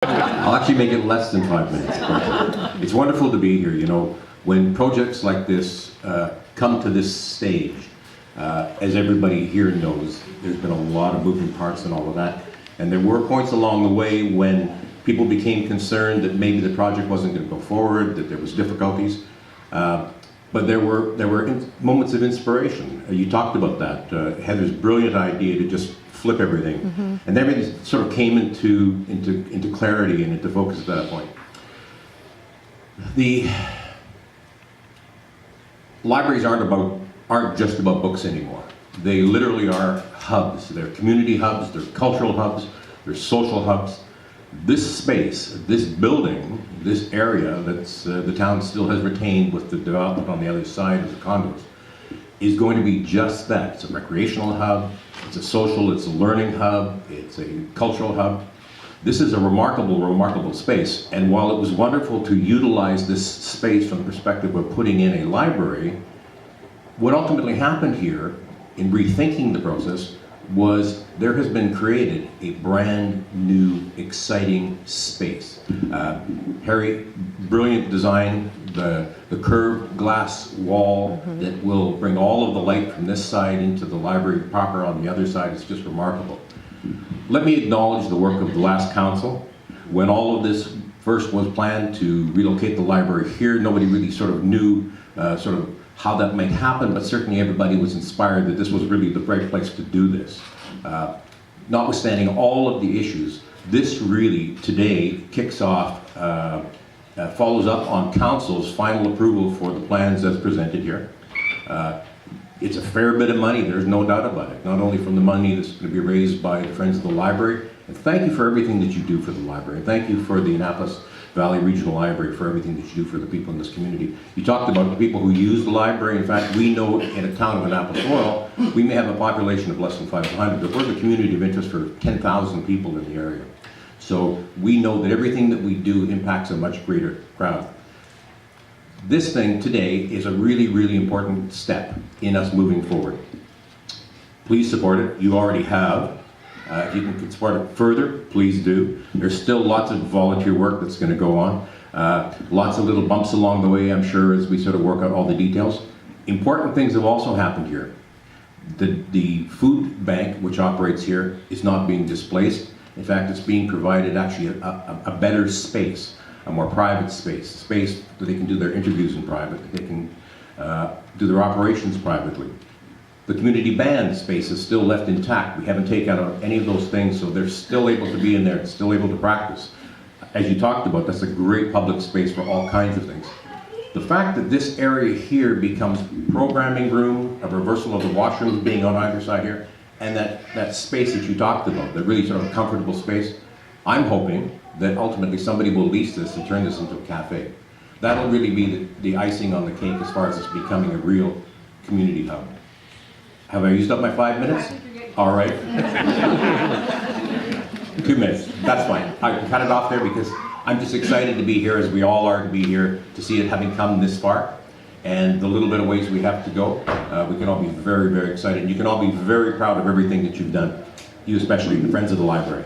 I'll actually make it less than 5 minutes. But it's wonderful to be here. You know, when projects like this come to this stage, as everybody here knows, there's been a lot of moving parts and all of that. And there were points along the way when people became concerned that maybe the project wasn't going to go forward, that there was difficulties. But there were moments of inspiration. You talked about that. Heather's brilliant idea to just flip everything, and everything sort of came into clarity and into focus at that point. The libraries aren't just about books anymore. They literally are hubs. They're community hubs. They're cultural hubs. They're social hubs. This space, this building, this area that's the town still has retained with the development on the other side of the condos, is going to be just that. It's a recreational hub, it's a social, it's a learning hub, it's a cultural hub. This is a remarkable, remarkable space. And while it was wonderful to utilize this space from the perspective of putting in a library, what ultimately happened here in rethinking the process was there has been created a brand new, exciting space. Harry, brilliant design, the curved glass wall that will bring all of the light from this side into the library proper on the other side is just remarkable. Let me acknowledge the work of the last council. When all of this first was planned to relocate the library here, nobody really sort of knew how that might happen, but certainly everybody was inspired that this was really the right place to do this. Notwithstanding all of the issues, this really today kicks off, follows up on council's final approval for the plans as presented here. It's a fair bit of money, there's no doubt about it, not only from the money that's going to be raised by the Friends of the Library, and thank you for everything that you do for the library. Thank you for the Annapolis Valley Regional Library for everything that you do for the people in this community. You talked about the people who use the library. In fact, we know in a town of Annapolis Royal, we may have a population of less than 500, but we're the community of interest for 10,000 people in the area. So we know that everything that we do impacts a much greater crowd. This thing today is a really, really important step in us moving forward. Please support it. You already have. If you can support it further, please do. There's still lots of volunteer work that's going to go on. Lots of little bumps along the way, I'm sure, as we sort of work out all the details. Important things have also happened here. The food bank, which operates here, is not being displaced. In fact, it's being provided actually a better space, a more private space, a space that they can do their interviews in private, they can do their operations privately. The community band space is still left intact. We haven't taken out any of those things, so they're still able to be in there, still able to practice. As you talked about, that's a great public space for all kinds of things. The fact that this area here becomes programming room, a reversal of the washrooms being on either side here, and that space that you talked about, the really sort of comfortable space, I'm hoping that ultimately somebody will lease this and turn this into a cafe. That'll really be the icing on the cake as far as this becoming a real community hub. Have I used up my 5 minutes? All right. 2 minutes, that's fine. I can cut it off there because I'm just excited to be here, as we all are to be here, to see it having come this far. And the little bit of ways we have to go, we can all be very, very excited. You can all be very proud of everything that you've done. You especially, the Friends of the Library.